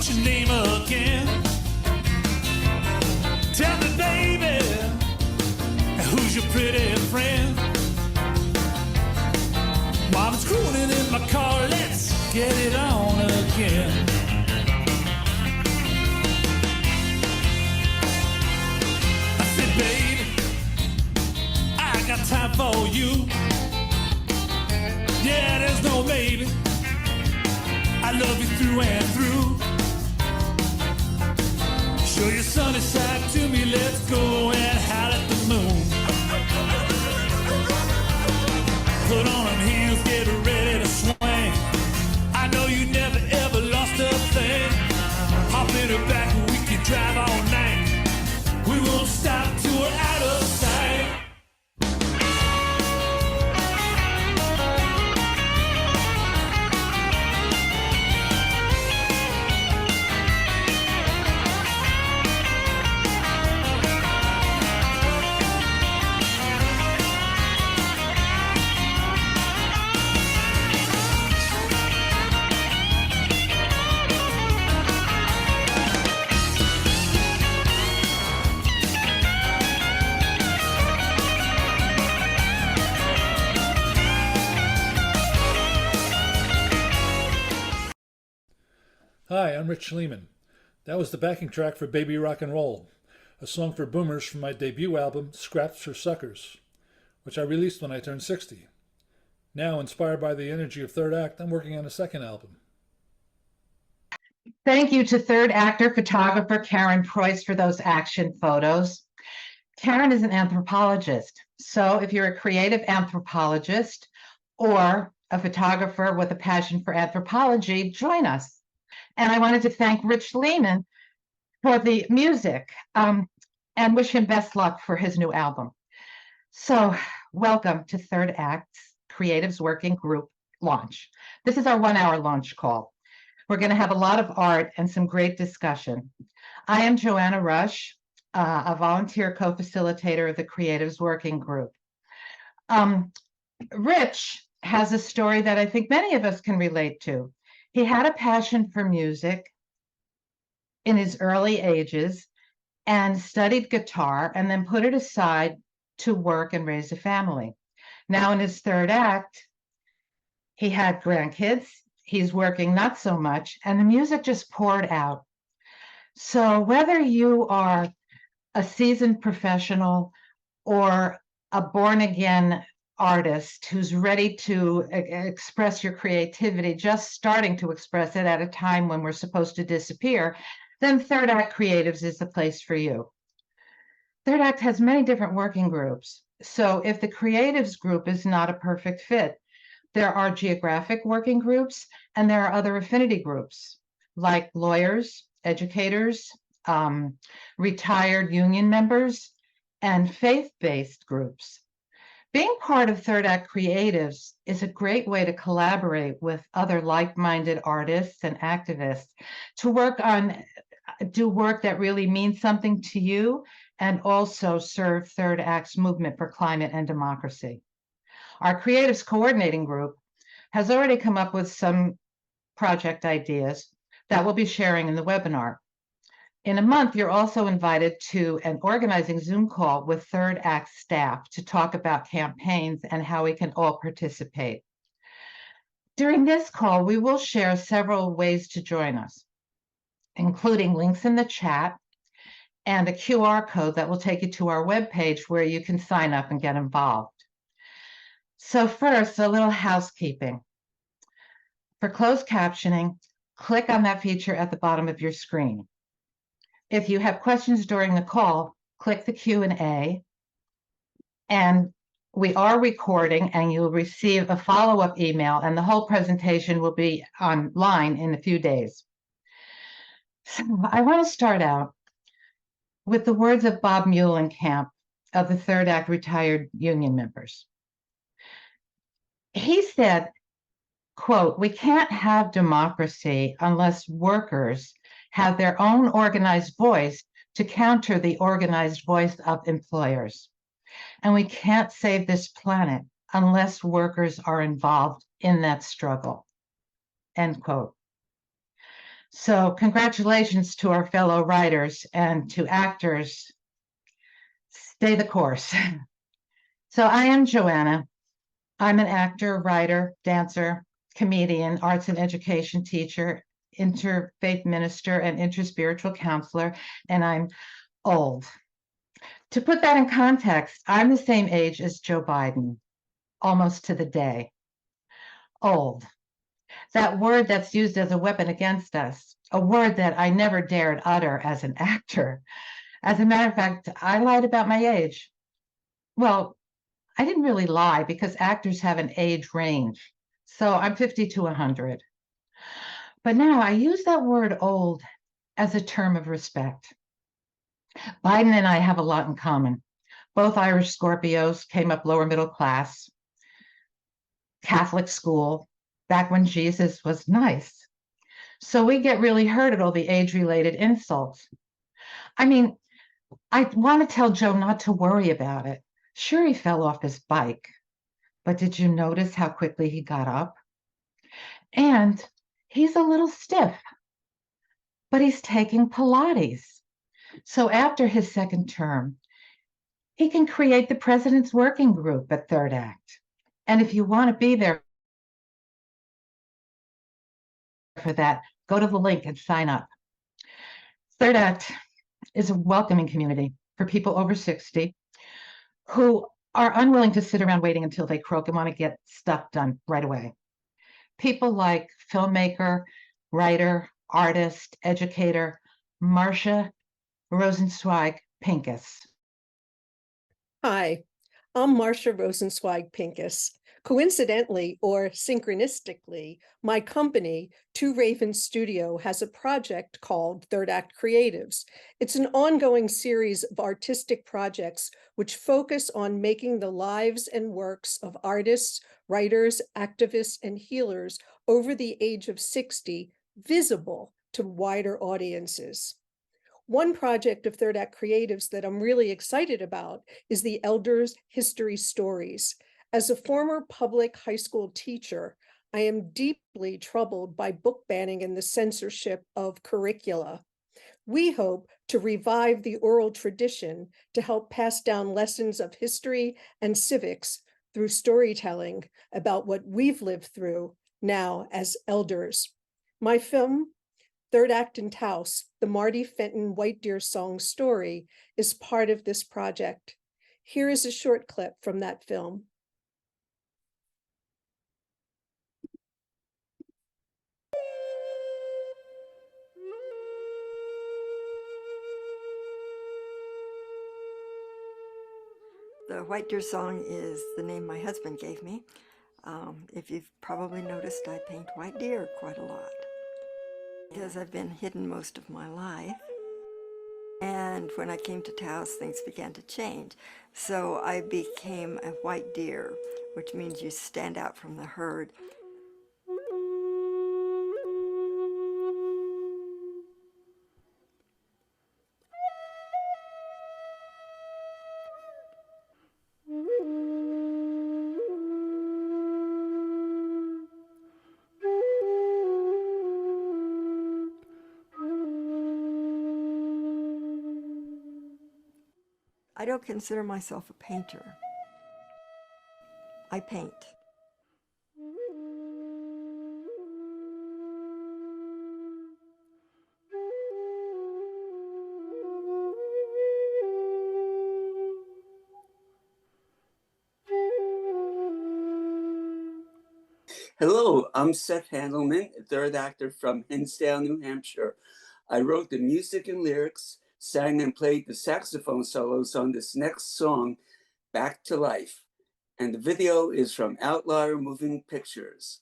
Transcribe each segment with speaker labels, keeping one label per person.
Speaker 1: what's your name again? Tell me, baby, who's your pretty friend? Mama's crooning in my car, let's get it on again. I said, baby, I got time for you. Yeah, there's no maybe. I love you through and through. Show your sunny side to me, let's go and howl at the moon. Put on them heels, get ready to swing. I know you never ever lost a thing. Hop in her back and we can drive all night. We won't stop till we're out of sight.
Speaker 2: Hi, I'm Rich Schliemann. That was the backing track for Baby Rock and Roll, a song for boomers from my debut album, Scraps for Suckers, which I released when I turned 60. Now, inspired by the energy of Third Act, I'm working on a second album.
Speaker 3: Thank you to third actor, photographer Karen Preuss for those action photos. Karen is an anthropologist, so if you're a creative anthropologist or a photographer with a passion for anthropology, join us. And I wanted to thank Rich Lehman for the music and wish him best luck for his new album. So welcome to Third Act's Creatives Working Group launch. This is our 1-hour launch call. We're going to have a lot of art and some great discussion. I am Joanna Rush, a volunteer co-facilitator of the Creatives Working Group. Rich has a story that I think many of us can relate to. He had a passion for music in his early ages and studied guitar and then put it aside to work and raise a family. Now in his third act, he had grandkids, he's working not so much, and the music just poured out. So whether you are a seasoned professional or a born-again artist who's ready to express your creativity, just starting to express it at a time when we're supposed to disappear, then Third Act Creatives is the place for you. Third Act has many different working groups. So if the Creatives group is not a perfect fit, there are geographic working groups and there are other affinity groups like lawyers, educators, retired union members, and faith-based groups. Being part of Third Act Creatives is a great way to collaborate with other like-minded artists and activists to do work that really means something to you and also serve Third Act's movement for climate and democracy. Our Creatives Coordinating Group has already come up with some project ideas that we'll be sharing in the webinar. In a month, you're also invited to an organizing Zoom call with Third Act staff to talk about campaigns and how we can all participate. During this call, we will share several ways to join us, including links in the chat and a QR code that will take you to our webpage where you can sign up and get involved. So first, a little housekeeping. For closed captioning, click on that feature at the bottom of your screen. If you have questions during the call, click the Q&A, and we are recording and you'll receive a follow-up email and the whole presentation will be online in a few days. So I want to start out with the words of Bob Muhlenkamp of the Third Act retired union members. He said, quote, "We can't have democracy unless workers have their own organized voice to counter the organized voice of employers. And we can't save this planet unless workers are involved in that struggle," end quote. So congratulations to our fellow writers and to actors. Stay the course. So I am Joanna. I'm an actor, writer, dancer, comedian, arts and education teacher, interfaith minister, and interspiritual counselor, and I'm old. To put that in context, I'm the same age as Joe Biden, almost to the day. Old. That word that's used as a weapon against us, a word that I never dared utter as an actor. As a matter of fact, I lied about my age. Well, I didn't really lie because actors have an age range. So I'm 50 to 100. But now I use that word old as a term of respect. Biden and I have a lot in common. Both Irish Scorpios, came up lower middle class, Catholic school, back when Jesus was nice. So we get really hurt at all the age-related insults. I mean, I want to tell Joe not to worry about it. Sure, he fell off his bike, but did you notice how quickly he got up? And he's a little stiff, but he's taking Pilates. So after his second term, he can create the president's working group at Third Act. And if you want to be there for that, go to the link and sign up. Third Act is a welcoming community for people over 60 who are unwilling to sit around waiting until they croak and want to get stuff done right away. People like filmmaker, writer, artist, educator, Marcia Rosenzweig Pincus.
Speaker 4: Hi, I'm Marcia Rosenzweig Pincus. Coincidentally or synchronistically, my company, Two Ravens Studio, has a project called Third Act Creatives. It's an ongoing series of artistic projects which focus on making the lives and works of artists, writers, activists, and healers over the age of 60 visible to wider audiences. One project of Third Act Creatives that I'm really excited about is the Elders History Stories. As a former public high school teacher, I am deeply troubled by book banning and the censorship of curricula. We hope to revive the oral tradition to help pass down lessons of history and civics through storytelling about what we've lived through now as elders. My film, Third Act in Taos, the Marty Fenton White Deer Song story, is part of this project. Here is a short clip from that film.
Speaker 5: The White Deer Song is the name my husband gave me. If you've probably noticed, I paint white deer quite a lot because I've been hidden most of my life. And when I came to Taos, things began to change. So I became a white deer, which means you stand out from the herd. I don't consider myself a painter. I paint.
Speaker 6: Hello, I'm Seth Handelman, a third actor from Hinsdale, New Hampshire. I wrote the music and lyrics, sang and played the saxophone solos on this next song, Back to Life. And the video is from Outlier Moving Pictures.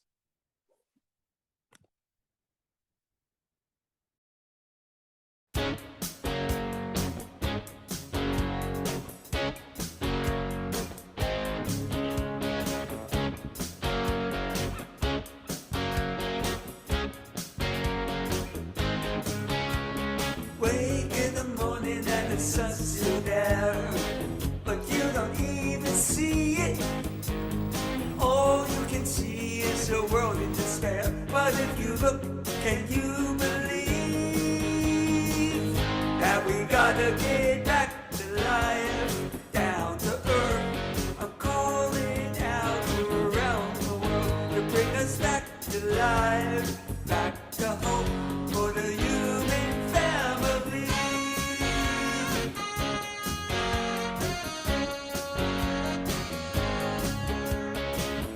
Speaker 1: Wake in the morning and the sun's still there, but you don't even see it. All you can see is a world in despair. But if you look, can you believe
Speaker 7: gotta get back to life, down to earth. I'm calling out around the world to bring us back to life, back to hope for the human family.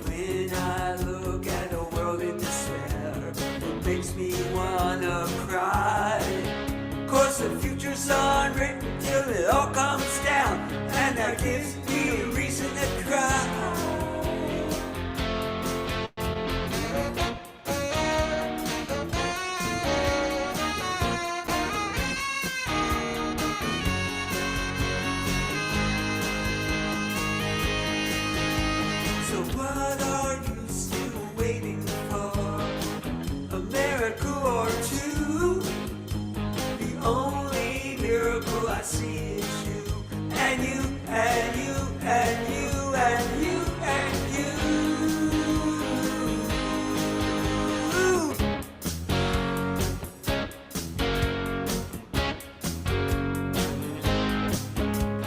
Speaker 7: When I look at a world in despair, it makes me wanna cry. Cause the future's unwritten till it all comes down, and that gives me a reason to cry. So what are you still waiting for? A miracle or two? The only miracle I see is you, and you, and you, and you, and you, and you.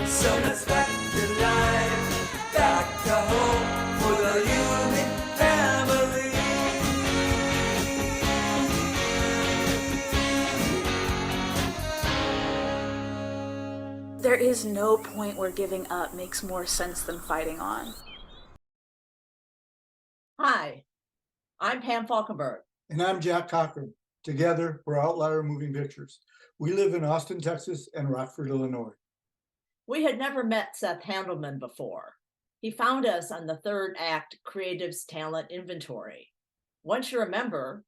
Speaker 7: So let's back to life, back to hope for the human family.
Speaker 8: There is no point where giving up makes more sense than fighting on.
Speaker 9: Hi, I'm Pam Falkenberg.
Speaker 10: And I'm Jack Cochran. Together, we're Outlier Moving Pictures. We live in Austin, Texas, and Rockford, Illinois.
Speaker 9: We had never met Seth Handelman before. He found us on the Third Act Creatives Talent Inventory. Once you're a member,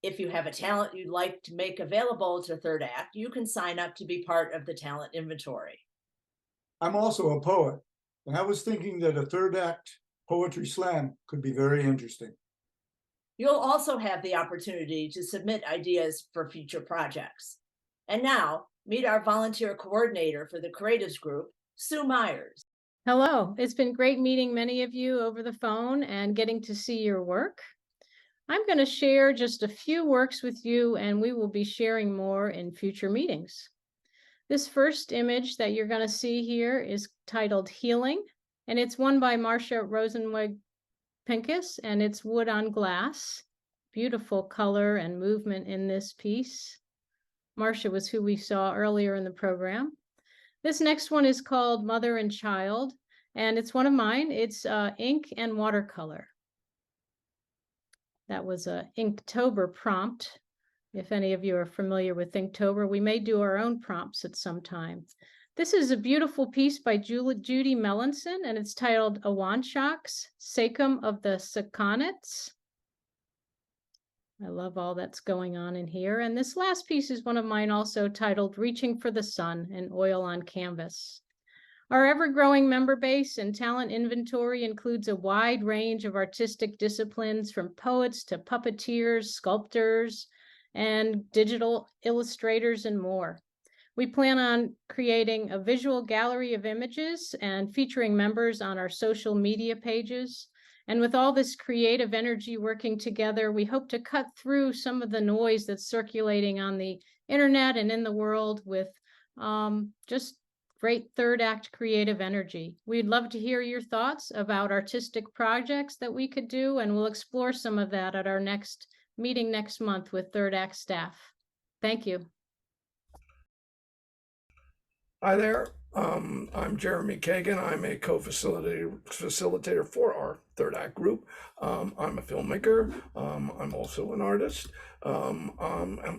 Speaker 9: if you have a talent you'd like to make available to Third Act, you can sign up to be part of the talent inventory.
Speaker 10: I'm also a poet, and I was thinking that a Third Act poetry slam could be very interesting.
Speaker 9: You'll also have the opportunity to submit ideas for future projects. And now, meet our volunteer coordinator for the Creatives Group, Sue Myers.
Speaker 11: Hello, it's been great meeting many of you over the phone and getting to see your work. I'm going to share just a few works with you, and we will be sharing more in future meetings. This first image that you're going to see here is titled Healing, and it's one by Marcia Rosenweg Pincus, and it's wood on glass. Beautiful color and movement in this piece. Marcia was who we saw earlier in the program. This next one is called Mother and Child, and it's one of mine. It's ink and watercolor. That was a Inktober prompt. If any of you are familiar with Inktober, we may do our own prompts at some time. This is a beautiful piece by Judy Melanson, and it's titled Awanshaks, Sachem of the Sakonets. I love all that's going on in here. And this last piece is one of mine also, titled Reaching for the Sun, in oil on canvas. Our ever-growing member base and talent inventory includes a wide range of artistic disciplines, from poets to puppeteers, sculptors, and digital illustrators, and more. We plan on creating a visual gallery of images and featuring members on our social media pages. And with all this creative energy working together, we hope to cut through some of the noise that's circulating on the internet and in the world with just great Third Act creative energy. We'd love to hear your thoughts about artistic projects that we could do, and we'll explore some of that at our next meeting next month with Third Act staff. Thank you.
Speaker 12: Hi there, I'm Jeremy Kagan. I'm a co-facilitator for our Third Act group. I'm a filmmaker. I'm also an artist. I'm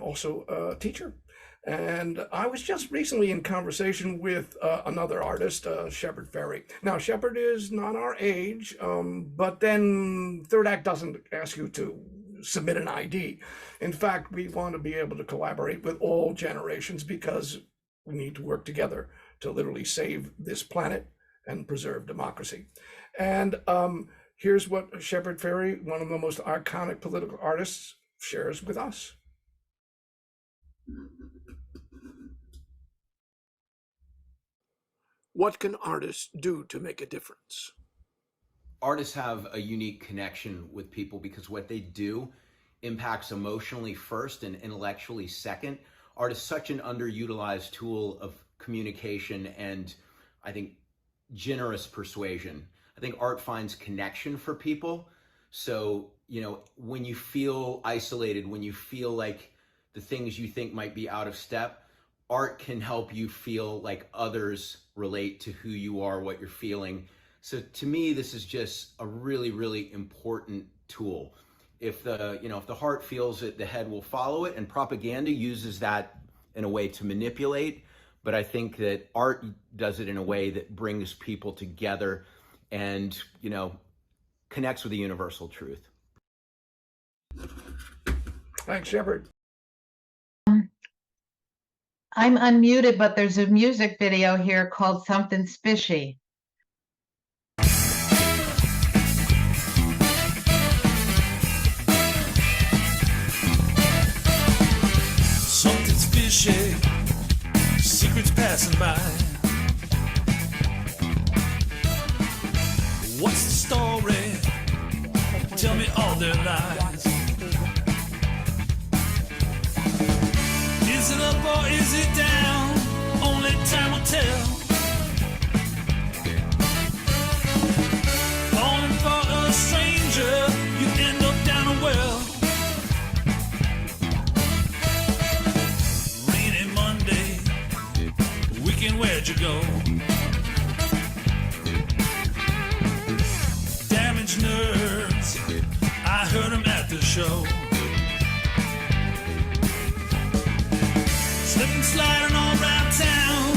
Speaker 12: also a teacher. And I was just recently in conversation with another artist, Shepard Ferry. Now, Shepard is not our age, but then Third Act doesn't ask you to submit an ID. In fact, we want to be able to collaborate with all generations because we need to work together to literally save this planet and preserve democracy. And here's what Shepard Ferry, one of the most iconic political artists, shares with us. What can artists do to make a difference?
Speaker 13: Artists have a unique connection with people because what they do impacts emotionally first and intellectually second. art is such an underutilized tool of communication and, I think, generous persuasion. I think art finds connection for people. So, when you feel isolated, when you feel like the things you think might be out of step, art can help you feel like others relate to who you are, what you're feeling. So to me, this is just a really, really important tool. If the heart feels it, the head will follow it, and propaganda uses that in a way to manipulate. But I think that art does it in a way that brings people together and, connects with a universal truth.
Speaker 12: Thanks, Shepard.
Speaker 3: I'm unmuted, but there's a music video here called Something Spishy.
Speaker 1: Something's fishy, secrets passing by. What's the story? Tell me all their lies. Is it up or is it down? Only time will tell. Calling for a stranger, you end up down a well. Rainy Monday, weekend, where'd you go? Damaged nerves, I heard him at the show. Slipping, sliding all around town,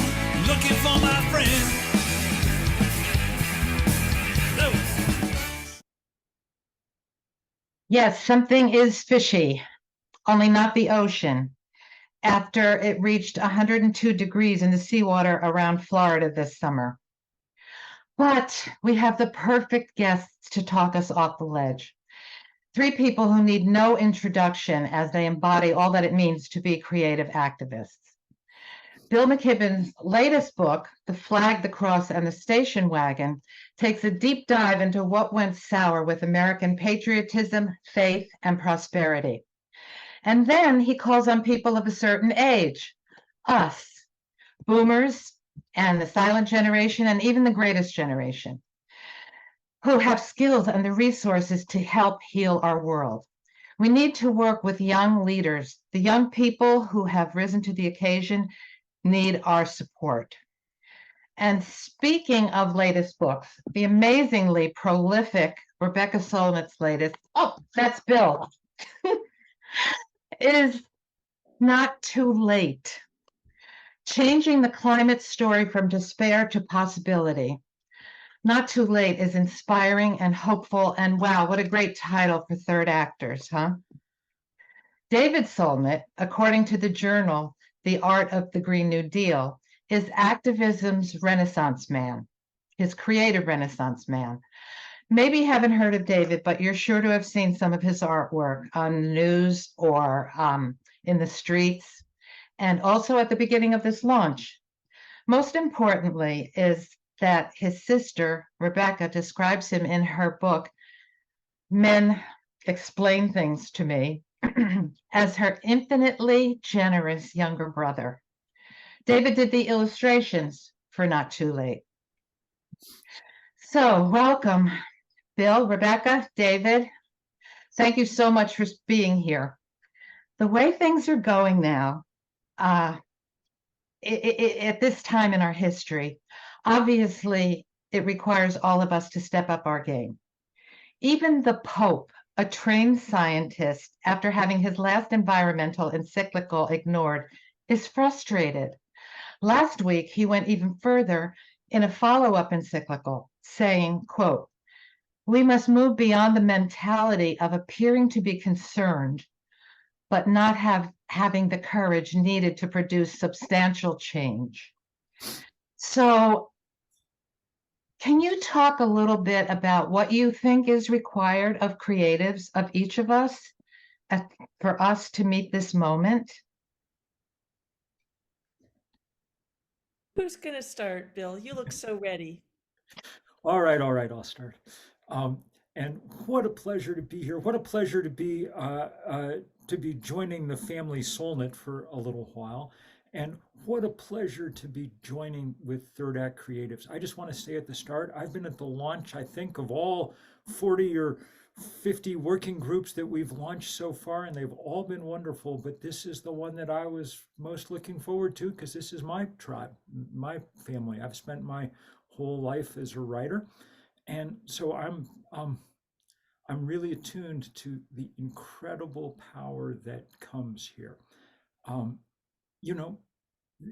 Speaker 1: looking for my friend. No.
Speaker 3: Yes, something is fishy, only not the ocean, after it reached 102 degrees in the seawater around Florida this summer. But we have the perfect guests to talk us off the ledge. Three people who need no introduction as they embody all that it means to be creative activists. Bill McKibben's latest book, The Flag, the Cross, and the Station Wagon, takes a deep dive into what went sour with American patriotism, faith, and prosperity. And then he calls on people of a certain age, us, boomers, and the silent generation, and even the greatest generation, who have skills and the resources to help heal our world. We need to work with young leaders. The young people who have risen to the occasion need our support. And speaking of latest books, the amazingly prolific Rebecca Solnit's latest, oh, that's Bill, is Not Too Late. Changing the climate story from despair to possibility. Not Too Late is inspiring and hopeful, and wow, what a great title for third actors, huh? David Solnit, according to the journal, The Art of the Green New Deal, is activism's Renaissance man, his creative Renaissance man. Maybe you haven't heard of David, but you're sure to have seen some of his artwork on the news or in the streets, and also at the beginning of this launch. Most importantly is that his sister, Rebecca, describes him in her book, Men Explain Things to Me, as her infinitely generous younger brother. David did the illustrations for Not Too Late. So welcome, Bill, Rebecca, David. Thank you so much for being here. The way things are going now, at this time in our history, obviously, it requires all of us to step up our game. Even the Pope, a trained scientist, after having his last environmental encyclical ignored, is frustrated. Last week, he went even further in a follow-up encyclical, saying, quote, "We must move beyond the mentality of appearing to be concerned, but not having the courage needed to produce substantial change." So can you talk a little bit about what you think is required of creatives, of each of us, for us to meet this moment?
Speaker 14: Who's going to start, Bill? You look so ready.
Speaker 15: All right, I'll start. And what a pleasure to be here. What a pleasure to be to be joining the family Solnit for a little while. And what a pleasure to be joining with Third Act Creatives. I just want to say at the start, I've been at the launch, I think, of all 40 or 50 working groups that we've launched so far, and they've all been wonderful. But this is the one that I was most looking forward to because this is my tribe, my family. I've spent my whole life as a writer. And so I'm really attuned to the incredible power that comes here. You know,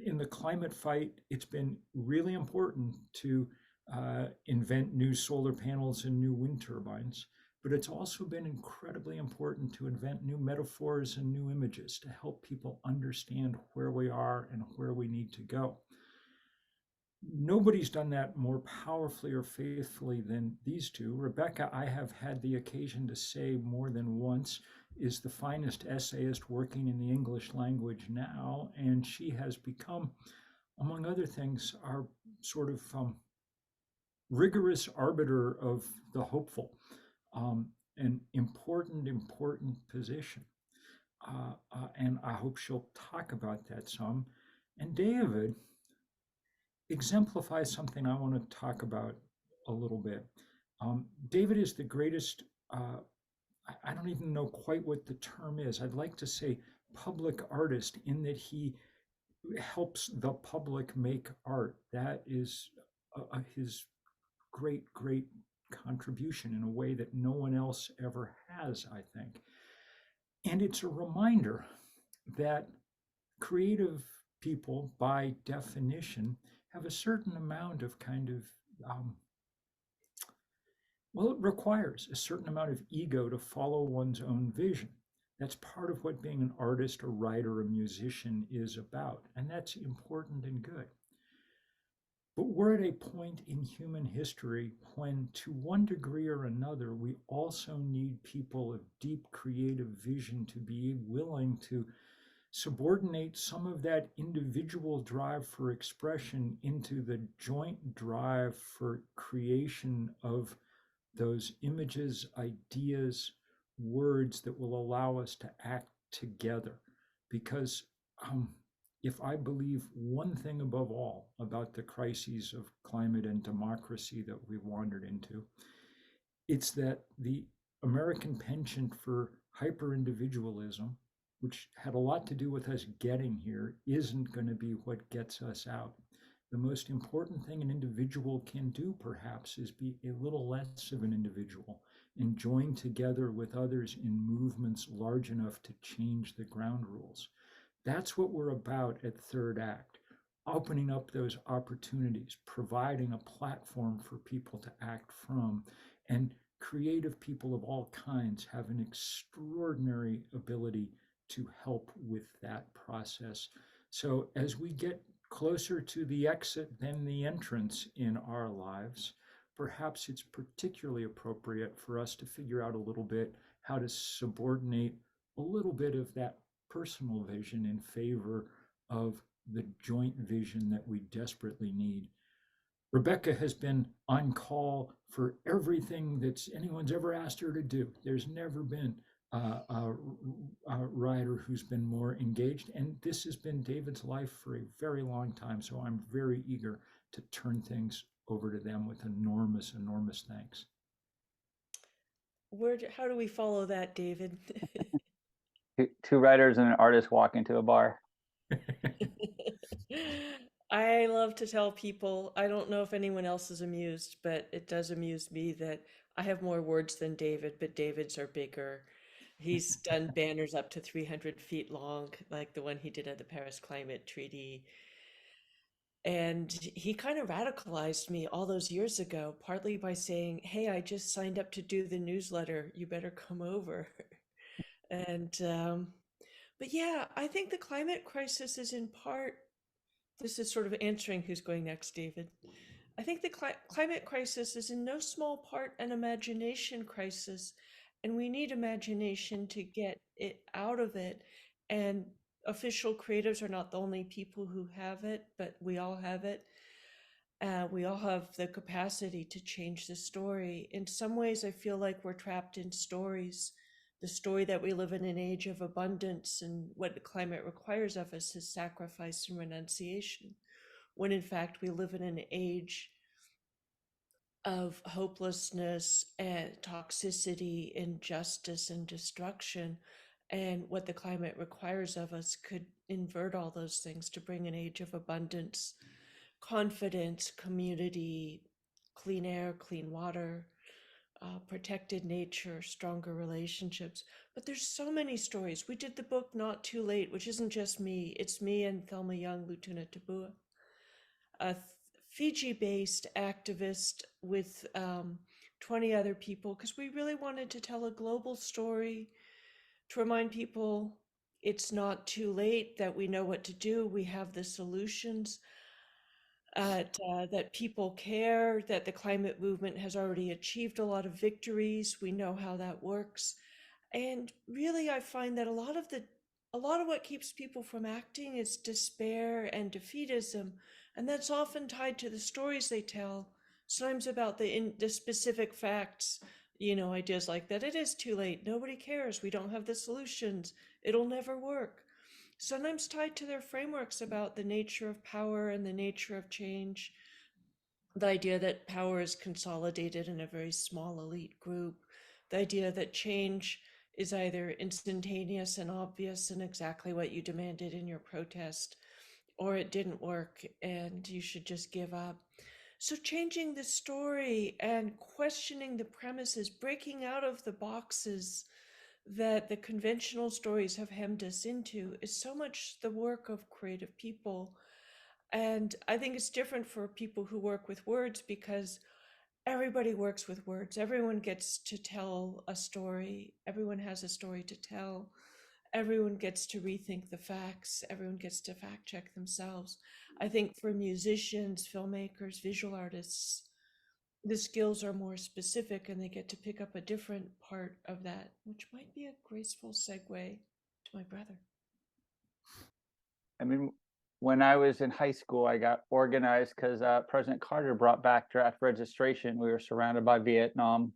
Speaker 15: in the climate fight, it's been really important to invent new solar panels and new wind turbines, but it's also been incredibly important to invent new metaphors and new images to help people understand where we are and where we need to go. Nobody's done that more powerfully or faithfully than these two. Rebecca, I have had the occasion to say more than once, is the finest essayist working in the English language now, and she has become, among other things, our sort of rigorous arbiter of the hopeful, an important position. And I hope she'll talk about that some. And David exemplifies something I want to talk about a little bit. David is the greatest, I don't even know quite what the term is. I'd like to say public artist, in that he helps the public make art. That is his great contribution in a way that no one else ever has, I think. And it's a reminder that creative people, by definition, have a certain amount of kind of, well, it requires a certain amount of ego to follow one's own vision. That's part of what being an artist, a writer, a musician is about, and that's important and good. But we're at a point in human history when, to one degree or another, we also need people of deep creative vision to be willing to subordinate some of that individual drive for expression into the joint drive for creation of those images, ideas, words that will allow us to act together. Because if I believe one thing above all about the crises of climate and democracy that we've wandered into, it's that the American penchant for hyper-individualism, which had a lot to do with us getting here, isn't going to be what gets us out. The most important thing an individual can do, perhaps, is be a little less of an individual and join together with others in movements large enough to change the ground rules. That's what we're about at Third Act, opening up those opportunities, providing a platform for people to act from, and creative people of all kinds have an extraordinary ability to help with that process. So as we get closer to the exit than the entrance in our lives, perhaps it's particularly appropriate for us to figure out a little bit how to subordinate a little bit of that personal vision in favor of the joint vision that we desperately need. Rebecca has been on call for everything that anyone's ever asked her to do. There's never been a writer who's been more engaged, and this has been David's life for a very long time, so I'm very eager to turn things over to them with enormous thanks.
Speaker 14: How do we follow that, David?
Speaker 16: Two writers and an artist walk into a bar.
Speaker 14: I love to tell people, I don't know if anyone else is amused, but it does amuse me that I have more words than David, but David's are bigger. He's done banners up to 300 feet long, like the one he did at the Paris Climate Treaty. And he kind of radicalized me all those years ago, partly by saying, hey, I just signed up to do the newsletter. You better come over. And, but yeah, I think the climate crisis is in part, this is sort of answering who's going next, David. I think the climate crisis is in no small part an imagination crisis, and we need imagination to get it out of it. And official creatives are not the only people who have it, but we all have it. We all have the capacity to change the story. In some ways, I feel like we're trapped in stories the story that we live in an age of abundance and what the climate requires of us is sacrifice and renunciation, when in fact we live in an age of hopelessness and toxicity, injustice and destruction. And what the climate requires of us could invert all those things to bring an age of abundance, confidence, community, clean air, clean water, protected nature, stronger relationships. But there's so many stories. We did the book Not Too Late, which isn't just me. It's me and Thelma Young, Lutuna Tabua, a Fiji-based activist with 20 other people, because we really wanted to tell a global story to remind people it's not too late, that we know what to do, we have the solutions, that people care, that the climate movement has already achieved a lot of victories, we know how that works. And really, I find that a lot of what keeps people from acting is despair and defeatism, and that's often tied to the stories they tell, sometimes about the specific facts, ideas like that. It is too late, nobody cares, we don't have the solutions, it'll never work. Sometimes tied to their frameworks about the nature of power and the nature of change, the idea that power is consolidated in a very small elite group, the idea that change is either instantaneous and obvious and exactly what you demanded in your protest, or it didn't work and you should just give up. So changing the story and questioning the premises, breaking out of the boxes that the conventional stories have hemmed us into, is so much the work of creative people. And I think it's different for people who work with words, because everybody works with words. Everyone gets to tell a story. Everyone has a story to tell. Everyone gets to rethink the facts. Everyone gets to fact check themselves. I think for musicians, filmmakers, visual artists, the skills are more specific and they get to pick up a different part of that, which might be a graceful segue to my brother.
Speaker 16: I mean, when I was in high school, I got organized because President Carter brought back draft registration. We were surrounded by Vietnam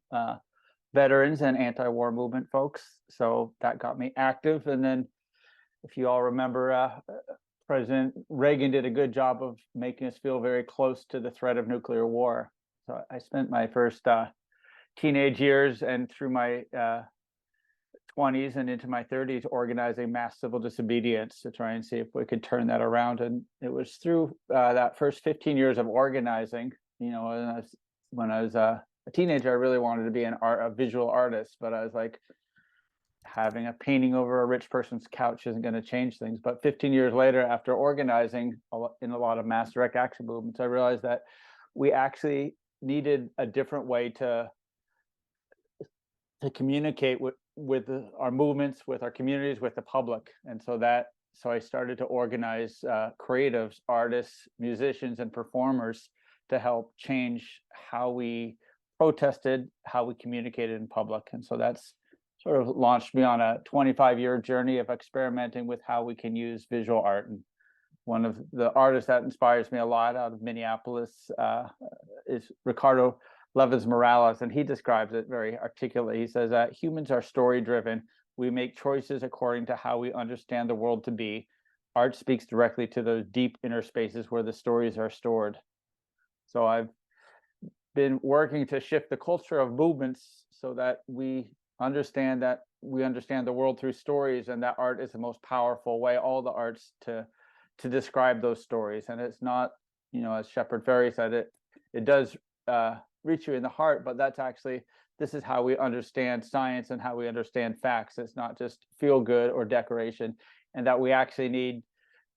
Speaker 16: veterans and anti-war movement folks. So that got me active. And then if you all remember, President Reagan did a good job of making us feel very close to the threat of nuclear war. So I spent my first teenage years and through my 20s and into my 30s organizing mass civil disobedience to try and see if we could turn that around. And it was through that first 15 years of organizing, when I was a teenager, I really wanted to be a visual artist, but I was like, having a painting over a rich person's couch isn't going to change things. But 15 years later, after organizing in a lot of mass direct action movements, I realized that we actually needed a different way to communicate with our movements, with our communities, with the public. And so I started to organize creatives, artists, musicians, and performers to help change how we protested, how we communicated in public. And so that's sort of launched me on a 25-year journey of experimenting with how we can use visual art. And one of the artists that inspires me a lot out of Minneapolis is Ricardo Levins Morales, and he describes it very articulately. He says that humans are story-driven. We make choices according to how we understand the world to be. Art speaks directly to those deep inner spaces where the stories are stored. So I've been working to shift the culture of movements so that we understand the world through stories, and that art is the most powerful way, all the arts, to describe those stories. And it's not, as Shepard Fairey said, it does reach you in the heart, but this is how we understand science and how we understand facts. It's not just feel good or decoration, and that we actually need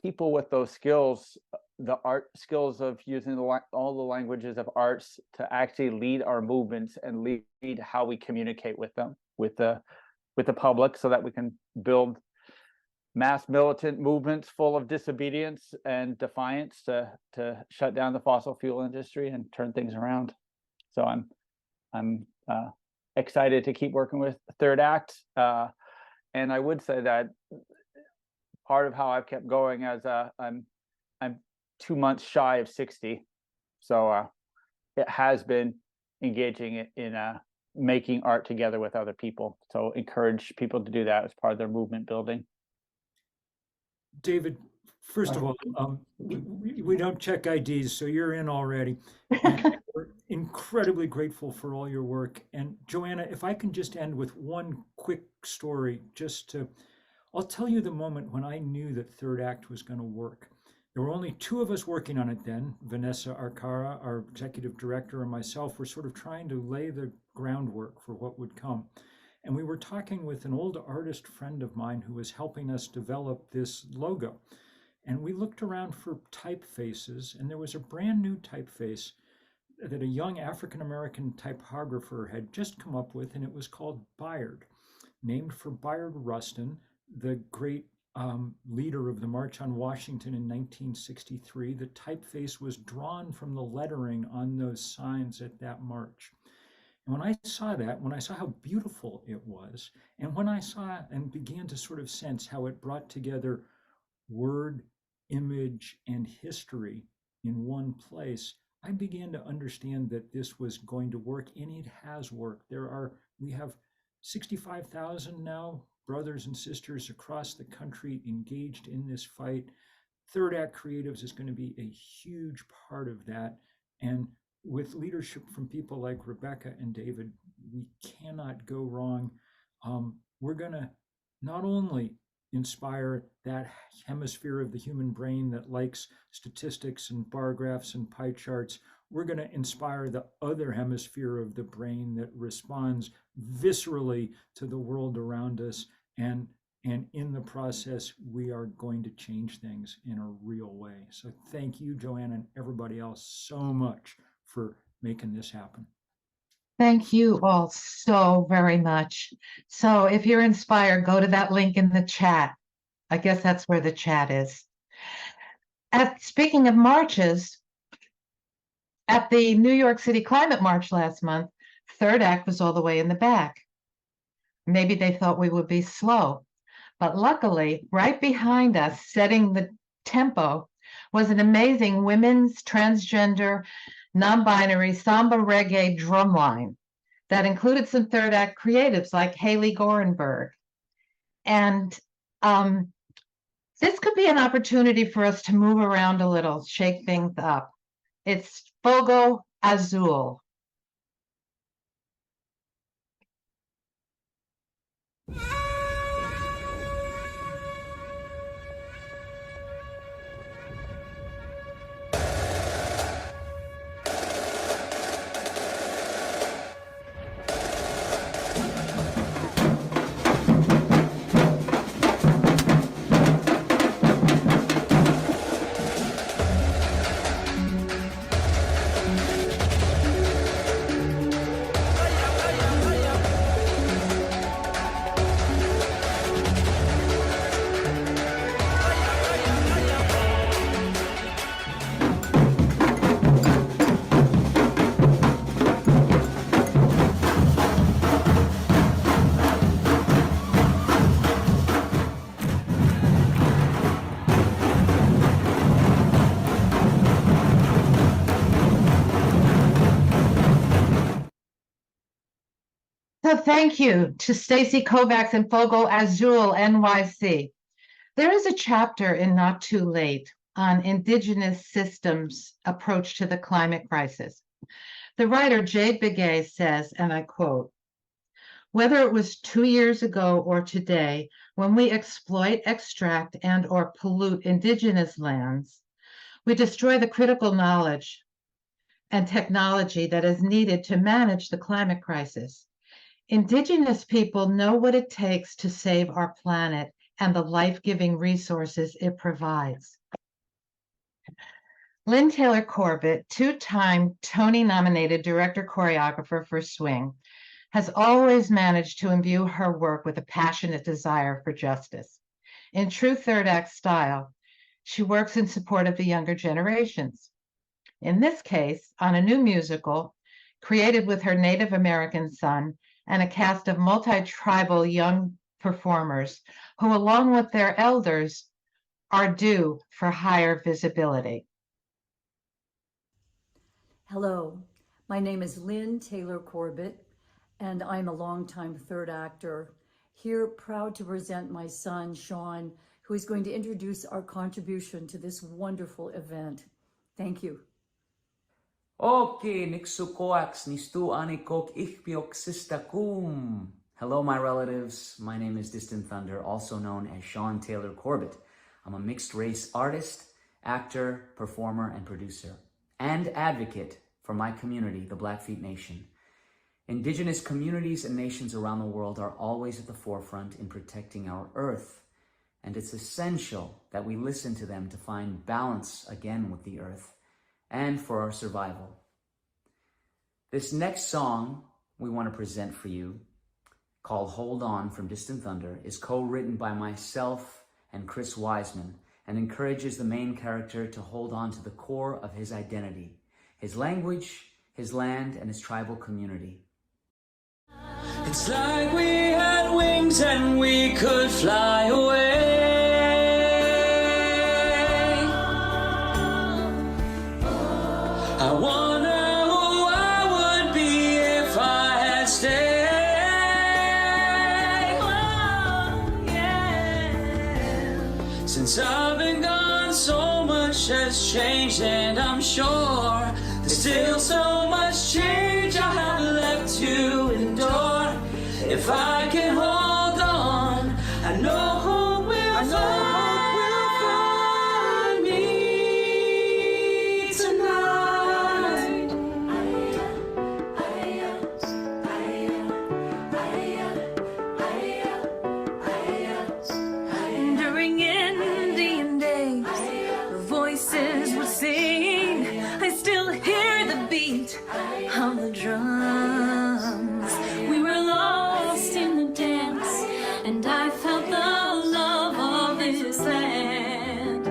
Speaker 16: people with those skills, the art skills of using all the languages of arts to actually lead our movements and lead how we communicate with them, with the public, so that we can build mass militant movements full of disobedience and defiance to shut down the fossil fuel industry and turn things around. So I'm excited to keep working with Third Act, and I would say that part of how I've kept going as I'm 2 months shy of 60, so it has been engaging in making art together with other people. So encourage people to do that as part of their movement building.
Speaker 15: David, first of all, we don't check IDs, so you're in already. And we're incredibly grateful for all your work. And Joanna, if I can just end with one quick story, I'll tell you the moment when I knew that Third Act was going to work. There were only two of us working on it then. Vanessa Arcara, our executive director, and myself were sort of trying to lay the groundwork for what would come. And we were talking with an old artist friend of mine who was helping us develop this logo. And we looked around for typefaces, and there was a brand new typeface that a young African-American typographer had just come up with, and it was called Bayard, named for Bayard Rustin, the great leader of the March on Washington in 1963. The typeface was drawn from the lettering on those signs at that march. And when I saw that, when I saw how beautiful it was, and when I saw and began to sort of sense how it brought together word, image, and history in one place, I began to understand that this was going to work, and it has worked. We have 65,000 now brothers and sisters across the country engaged in this fight. Third Act Creatives is going to be a huge part of that. And with leadership from people like Rebecca and David, we cannot go wrong. We're going to not only inspire that hemisphere of the human brain that likes statistics and bar graphs and pie charts, we're going to inspire the other hemisphere of the brain that responds viscerally to the world around us. And in the process, we are going to change things in a real way. So thank you, Joanna, and everybody else so much for making this happen.
Speaker 3: Thank you all so very much. So if you're inspired, go to that link in the chat. I guess that's where the chat is. Speaking of marches, at the New York City Climate March last month, Third Act was all the way in the back. Maybe they thought we would be slow, but luckily, right behind us, setting the tempo, was an amazing women's transgender non-binary samba reggae drumline that included some Third Act creatives like Haley Gorenberg. And this could be an opportunity for us to move around a little, shake things up. It's Fogo Azul. So thank you to Stacy Kovacs and Fogo Azul NYC. There is a chapter in Not Too Late on Indigenous systems' approach to the climate crisis. The writer Jade Begay says, and I quote, "Whether it was 2 years ago or today, when we exploit, extract, and or pollute indigenous lands, we destroy the critical knowledge and technology that is needed to manage the climate crisis. Indigenous people know what it takes to save our planet and the life-giving resources it provides." Lynn Taylor Corbett, two-time Tony-nominated director-choreographer for Swing, has always managed to imbue her work with a passionate desire for justice. In true Third Act style, she works in support of the younger generations. In this case, on a new musical created with her Native American son and a cast of multi-tribal young performers who, along with their elders, are due for higher visibility.
Speaker 17: Hello, my name is Lynn Taylor Corbett, and I'm a longtime third actor. Here, proud to present my son, Sean, who is going to introduce our contribution to this wonderful event. Thank you.
Speaker 18: Okay, nixukoax nistu anikok ichpiok sistakum. Hello, my relatives. My name is Distant Thunder, also known as Sean Taylor Corbett. I'm a mixed race artist, actor, performer, and producer, and advocate for my community, the Blackfeet Nation. Indigenous communities and nations around the world are always at the forefront in protecting our earth, and it's essential that we listen to them to find balance again with the earth and for our survival. This next song we want to present for you, called Hold On from Distant Thunder, is co-written by myself and Chris Wiseman and encourages the main character to hold on to the core of his identity, his language, his land, and his tribal community.
Speaker 1: It's like we had wings and we could fly away. I wonder who I would be if I had stayed. Since I've been gone, so much has changed, and I'm sure there's still so much change I have left to endure. If I can hold on, I know hope will find me tonight.
Speaker 19: During Indian days, voices would sing. I still hear the beat of the drums. We were lost in the dance, and I felt the love of this land.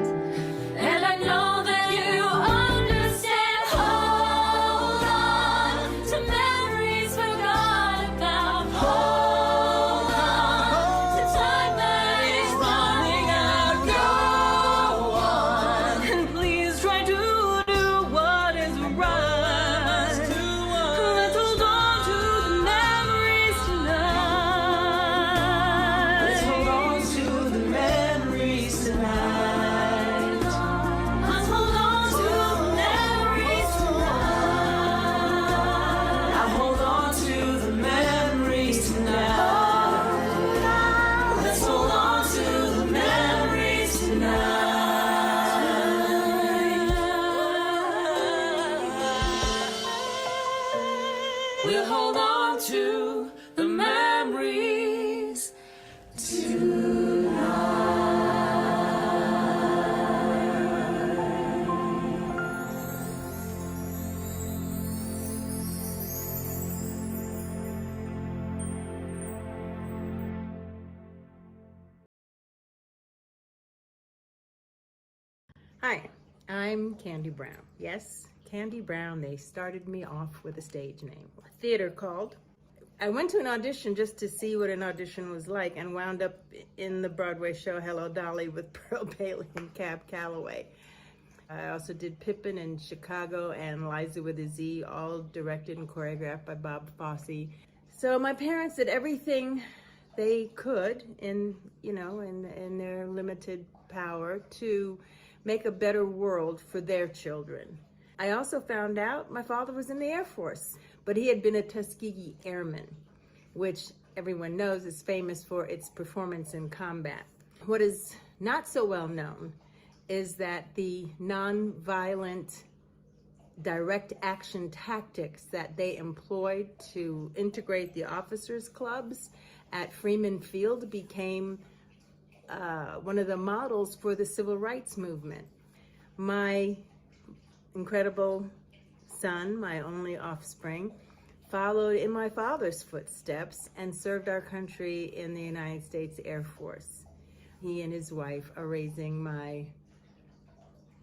Speaker 19: And I know that you understand. Hold on to memories forgot about. Hold on to time that is running out. Go on, and please try to do what is right. Let's hold on to the memories tonight.
Speaker 1: Let's hold on to the memories tonight.
Speaker 19: Let's hold on to the memories tonight.
Speaker 1: I hold on to the memories tonight. Let's hold on to the memories tonight. We'll hold on to the memories
Speaker 20: Hi, I'm Candy Brown. Yes, Candy Brown. They started me off with a stage name, a theater called. I went to an audition just to see what an audition was like and wound up in the Broadway show Hello Dolly with Pearl Bailey and Cab Calloway. I also did Pippin in Chicago and Liza with a Z, all directed and choreographed by Bob Fosse. So my parents did everything they could in their limited power to make a better world for their children. I also found out my father was in the Air Force, but he had been a Tuskegee Airman, which everyone knows is famous for its performance in combat. What is not so well known is that the nonviolent direct action tactics that they employed to integrate the officers' clubs at Freeman Field became one of the models for the civil rights movement. My incredible son, my only offspring, followed in my father's footsteps and served our country in the United States Air Force. He and his wife are raising my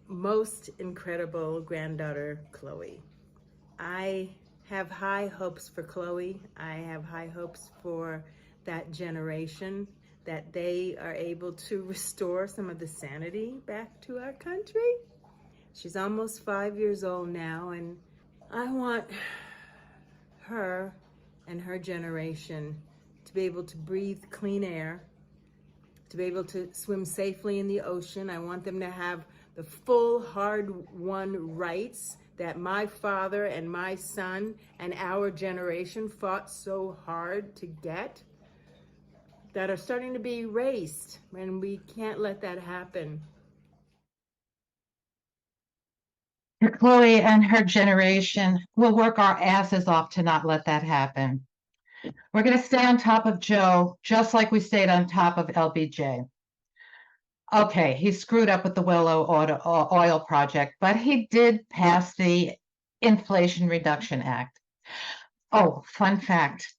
Speaker 20: most incredible granddaughter, Chloe. I have high hopes for Chloe. I have high hopes for that generation, that they are able to restore some of the sanity back to our country. She's almost 5 years old now, and I want her and her generation to be able to breathe clean air, to be able to swim safely in the ocean. I want them to have the full hard-won rights that my father and my son and our generation fought so hard to get, that are starting to be erased, and we can't let that happen.
Speaker 3: To Chloe and her generation, we'll work our asses off to not let that happen. We're going to stay on top of Joe, just like we stayed on top of LBJ. Okay, he screwed up with the Willow Oil Project, but he did pass the Inflation Reduction Act. Oh, fun fact.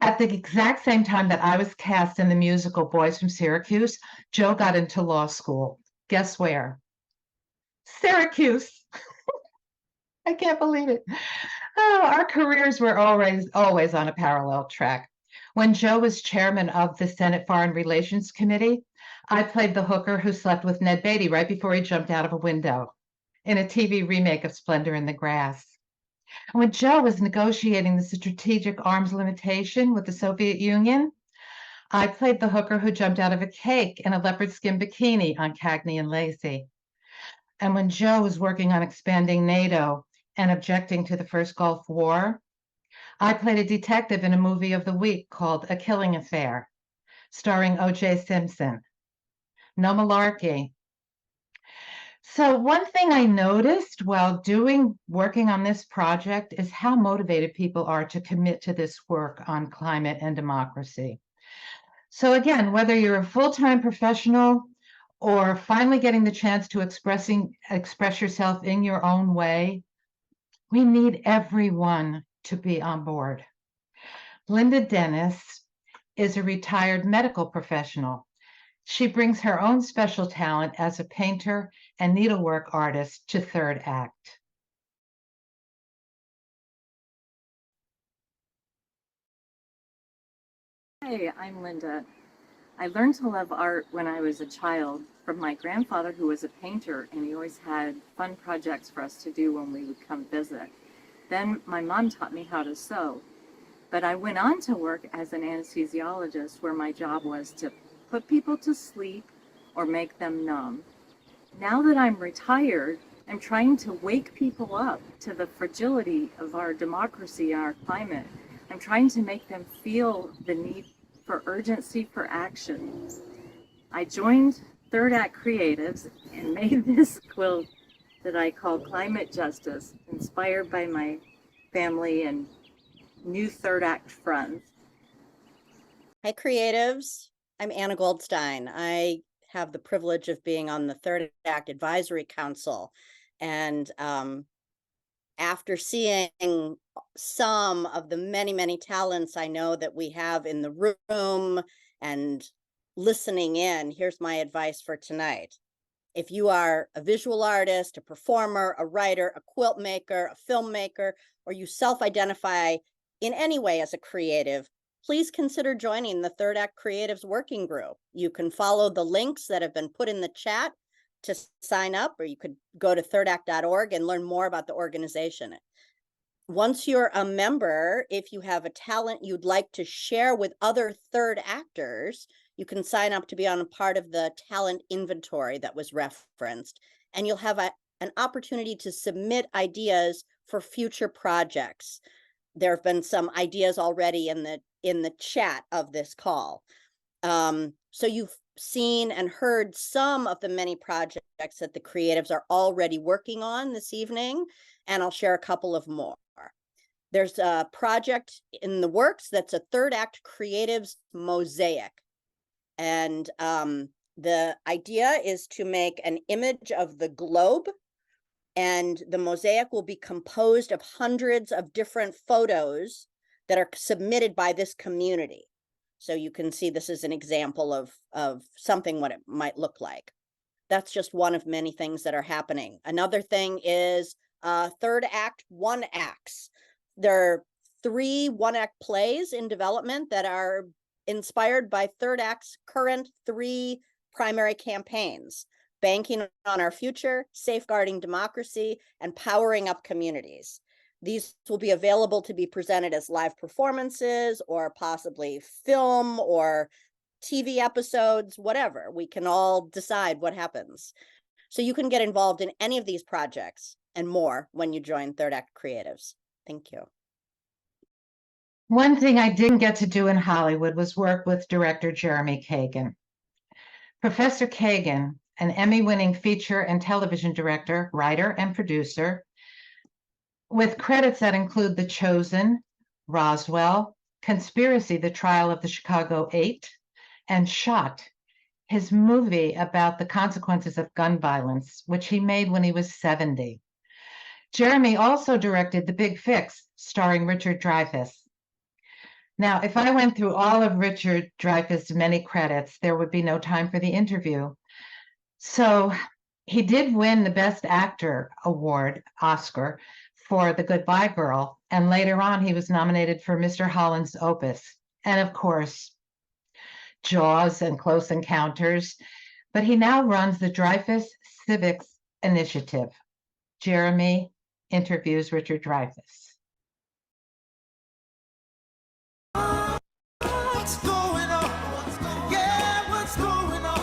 Speaker 3: At the exact same time that I was cast in the musical Boys from Syracuse, Joe got into law school. Guess where? Syracuse. I can't believe it. Oh, our careers were always on a parallel track. When Joe was chairman of the Senate Foreign Relations Committee, I played the hooker who slept with Ned Beatty right before he jumped out of a window in a TV remake of Splendor in the Grass. And when Joe was negotiating the strategic arms limitation with the Soviet Union, I played the hooker who jumped out of a cake in a leopard skin bikini on Cagney and Lacey. And when Joe was working on expanding NATO and objecting to the first Gulf War, I played a detective in a movie of the week called A Killing Affair, starring O.J. Simpson. No malarkey. So one thing I noticed while working on this project is how motivated people are to commit to this work on climate and democracy. So again, whether you're a full-time professional or finally getting the chance to express yourself in your own way, we need everyone to be on board. Linda Dennis is a retired medical professional. She brings her own special talent as a painter and needlework artist to Third Act.
Speaker 21: Hey, I'm Linda. I learned to love art when I was a child from my grandfather, who was a painter, and he always had fun projects for us to do when we would come visit. Then my mom taught me how to sew, but I went on to work as an anesthesiologist, where my job was to put people to sleep or make them numb. Now that I'm retired, I'm trying to wake people up to the fragility of our democracy and our climate. I'm trying to make them feel the need for urgency for action. I joined Third Act Creatives and made this quilt that I call Climate Justice, inspired by my family and new Third Act friends.
Speaker 22: Hi, creatives. I'm Anna Goldstein. I have the privilege of being on the Third Act Advisory Council. And after seeing some of the many, many talents I know that we have in the room and listening in, here's my advice for tonight. If you are a visual artist, a performer, a writer, a quilt maker, a filmmaker, or you self-identify in any way as a creative, please consider joining the Third Act Creatives Working Group. You can follow the links that have been put in the chat to sign up, or you could go to thirdact.org and learn more about the organization. Once you're a member, if you have a talent you'd like to share with other third actors, you can sign up to be on a part of the talent inventory that was referenced, and you'll have an opportunity to submit ideas for future projects. There have been some ideas already in the chat of this call. So you've seen and heard some of the many projects that the creatives are already working on this evening, and I'll share a couple of more. There's a project in the works that's a Third Act Creatives Mosaic. And the idea is to make an image of the globe, and the mosaic will be composed of hundreds of different photos that are submitted by this community. So you can see this is an example of something what it might look like. That's just one of many things that are happening. Another thing is Third Act One Acts. There are 3 one-act plays in development that are inspired by Third Act's current 3 primary campaigns: banking on our future, safeguarding democracy, and powering up communities. These will be available to be presented as live performances or possibly film or TV episodes, whatever. We can all decide what happens. So you can get involved in any of these projects and more when you join Third Act Creatives. Thank you.
Speaker 3: One thing I didn't get to do in Hollywood was work with director Jeremy Kagan. Professor Kagan, an Emmy-winning feature and television director, writer, and producer, with credits that include The Chosen, Roswell, Conspiracy, The Trial of the Chicago 8, and Shot, his movie about the consequences of gun violence, which he made when he was 70. Jeremy also directed The Big Fix, starring Richard Dreyfuss. Now, if I went through all of Richard Dreyfuss' many credits, there would be no time for the interview. So he did win the Best Actor award, Oscar, for The Goodbye Girl, and later on he was nominated for Mr. Holland's Opus, and of course, Jaws and Close Encounters, but he now runs the Dreyfuss Civics Initiative. Jeremy interviews Richard Dreyfuss.
Speaker 7: What's going on? Yeah, what's going on?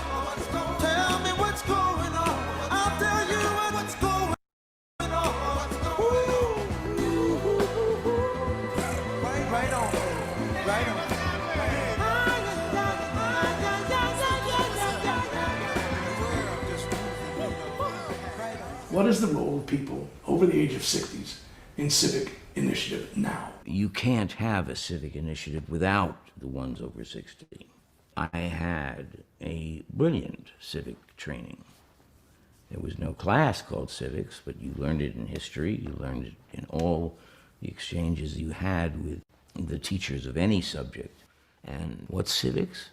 Speaker 7: Tell me what's going on. I'll tell you what's going on. Right on. Right on.
Speaker 12: What is the role of people over the age of 60s in civic initiative now?
Speaker 2: You can't have a civic initiative without the ones over 60. I had a brilliant civic training. There was no class called civics, but you learned it in history, you learned it in all the exchanges you had with the teachers of any subject. And what's civics?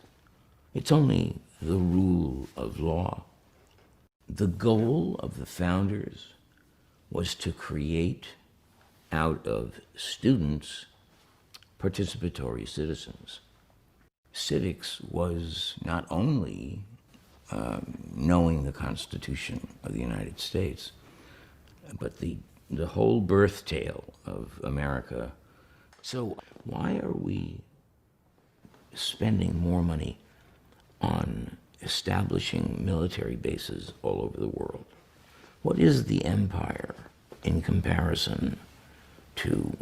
Speaker 2: It's only the rule of law. The goal of the founders was to create out of students participatory citizens. Civics was not only knowing the Constitution of the United States, but the whole birth tale of America. So why are we spending more money on establishing military bases all over the world? What is the empire in comparison to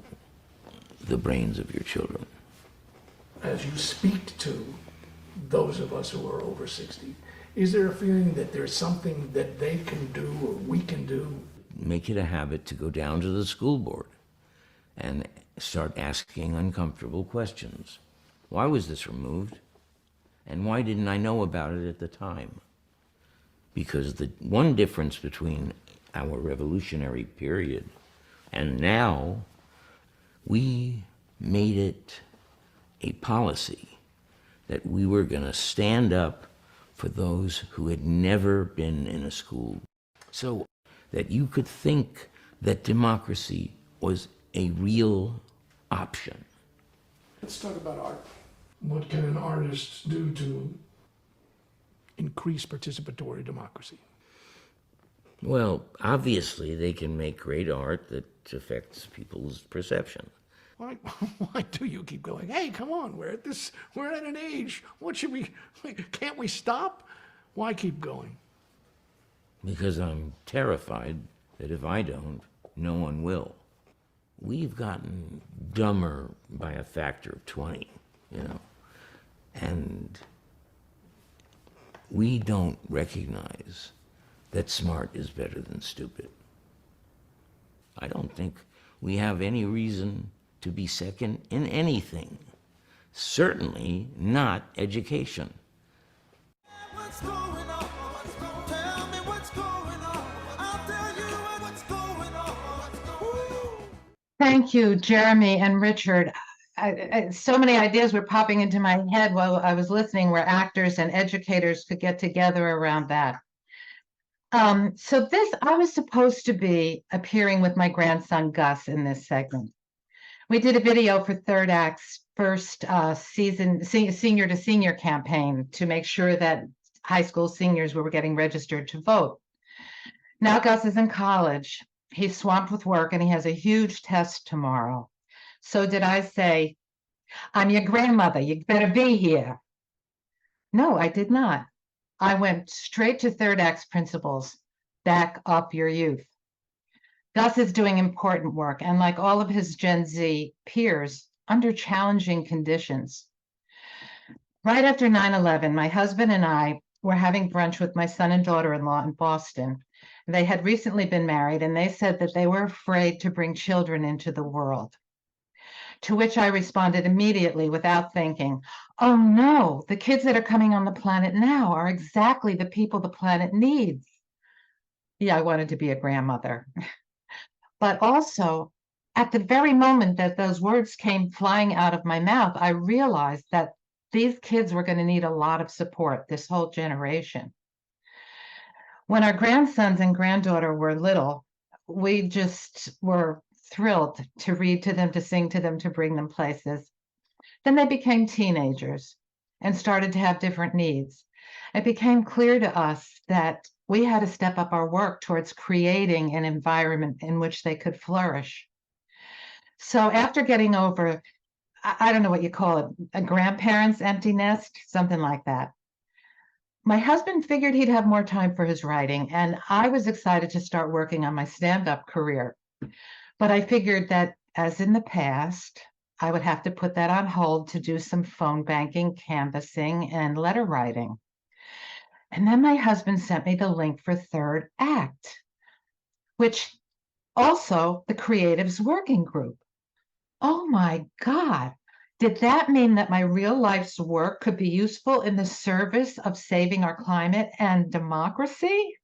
Speaker 2: the brains of your children?
Speaker 12: As you speak to those of us who are over 60, is there a feeling that there's something that they can do or we can do?
Speaker 2: Make it a habit to go down to the school board and start asking uncomfortable questions. Why was this removed? And why didn't I know about it at the time? Because the one difference between our revolutionary period and now, we made it a policy that we were going to stand up for those who had never been in a school, so that you could think that democracy was a real option.
Speaker 12: Let's talk about art. What can an artist do to increase participatory democracy?
Speaker 2: Well, obviously they can make great art that affects people's perception.
Speaker 12: Why do you keep going? Hey, come on, we're at an age. Can't we stop? Why keep going?
Speaker 2: Because I'm terrified that if I don't, no one will. We've gotten dumber by a factor of 20, and we don't recognize that smart is better than stupid. I don't think we have any reason to be second in anything, certainly not education.
Speaker 7: What's going on? Tell me what's going on. I'll tell you what's going on.
Speaker 3: Thank you, Jeremy and Richard. So many ideas were popping into my head while I was listening where actors and educators could get together around that. So I was supposed to be appearing with my grandson, Gus, in this segment. We did a video for Third Act's first season, senior to senior campaign to make sure that high school seniors were getting registered to vote. Now Gus is in college, he's swamped with work and he has a huge test tomorrow. So did I say, I'm your grandmother, you better be here? No, I did not. I went straight to third act's principles, back up your youth. Gus is doing important work, and like all of his Gen Z peers, under challenging conditions. Right after 9/11, my husband and I were having brunch with my son and daughter-in-law in Boston. They had recently been married, and they said that they were afraid to bring children into the world. To which I responded immediately without thinking, oh no, the kids that are coming on the planet now are exactly the people the planet needs. Yeah, I wanted to be a grandmother. But also, at the very moment that those words came flying out of my mouth, I realized that these kids were going to need a lot of support, this whole generation. When our grandsons and granddaughter were little, we just were thrilled to read to them, to sing to them, to bring them places. Then they became teenagers and started to have different needs. It became clear to us that we had to step up our work towards creating an environment in which they could flourish. So after getting over, I don't know what you call it, a grandparent's empty nest, something like that, my husband figured he'd have more time for his writing, and I was excited to start working on my stand-up career. But I figured that, as in the past, I would have to put that on hold to do some phone banking, canvassing, and letter writing. And then my husband sent me the link for Third Act, which also the Creatives Working Group. Oh my God, did that mean that my real life's work could be useful in the service of saving our climate and democracy?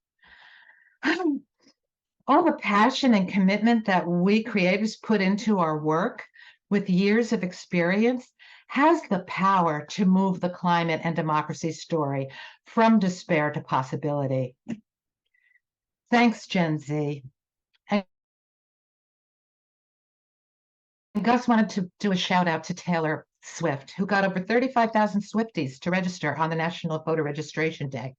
Speaker 3: All the passion and commitment that we creatives put into our work with years of experience has the power to move the climate and democracy story from despair to possibility. Thanks, Gen Z. And Gus wanted to do a shout out to Taylor Swift, who got over 35,000 Swifties to register on the National Voter Registration Day.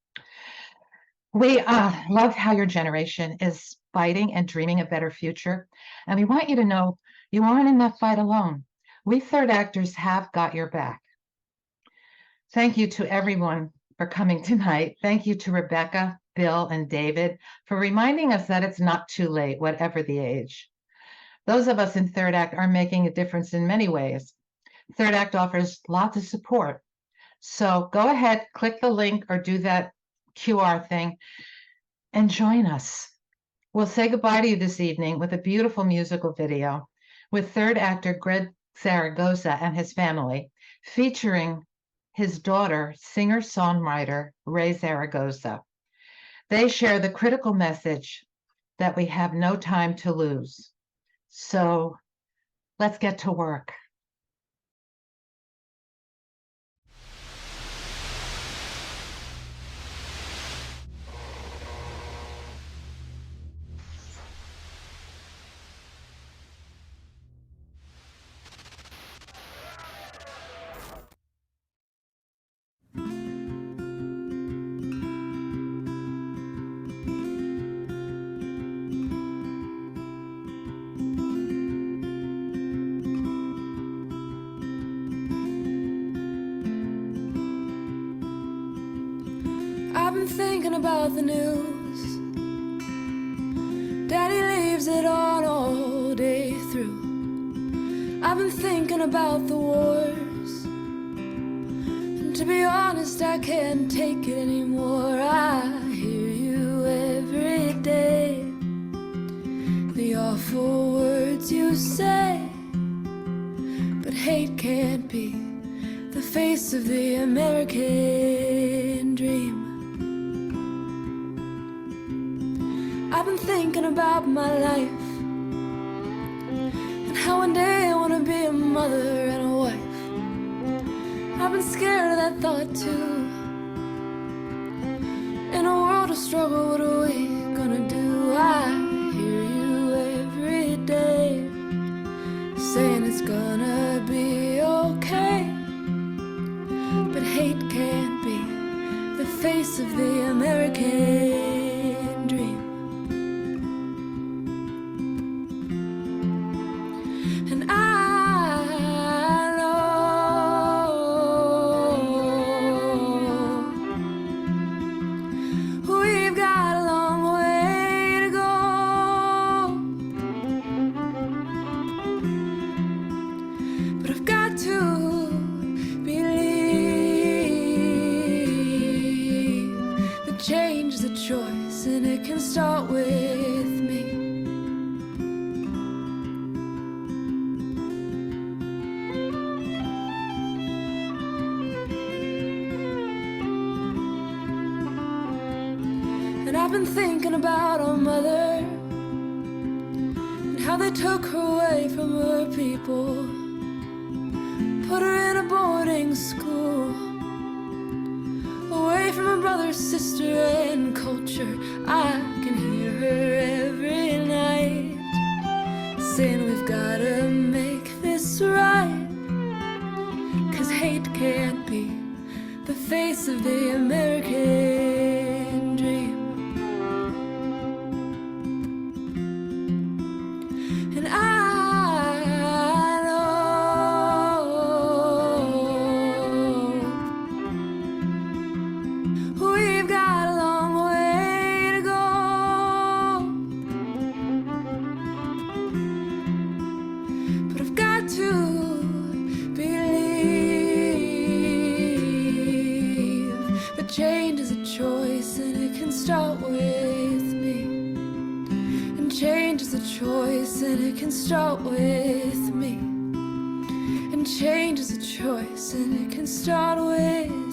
Speaker 3: We love how your generation is fighting and dreaming a better future. And we want you to know you aren't in that fight alone. We third actors have got your back. Thank you to everyone for coming tonight. Thank you to Rebecca, Bill, and David for reminding us that it's not too late, whatever the age. Those of us in Third Act are making a difference in many ways. Third Act offers lots of support. So go ahead, click the link or do that QR thing and join us. We'll say goodbye to you this evening with a beautiful musical video with third actor Greg Zaragoza and his family, featuring his daughter, singer-songwriter Ray Zaragoza. They share the critical message that we have no time to lose. So let's get to work.
Speaker 19: I've been thinking about the news. Daddy leaves it on all day through. I've been thinking about the wars, and to be honest, I can't take it anymore. I hear you every day, the awful words you say, but hate can't be the face of the American dream. I've been thinking about my life and how one day I want to be a mother and a wife. I've been scared of that thought too. In a world of struggle, what are we gonna do? I hear you every day saying it's gonna be okay, but hate can't be the face of the American dream. I've been thinking about our mother and how they took her away from her people, put her in a boarding school, away from her brother, sister, and culture. I can hear her every night saying we've gotta make this right, 'cause hate can't be the face of the American dream. And I know we've got a long way to go, but I've got to believe that change is a choice and it can start with me. And change is a choice and it can start with me. And change is a choice and it can start with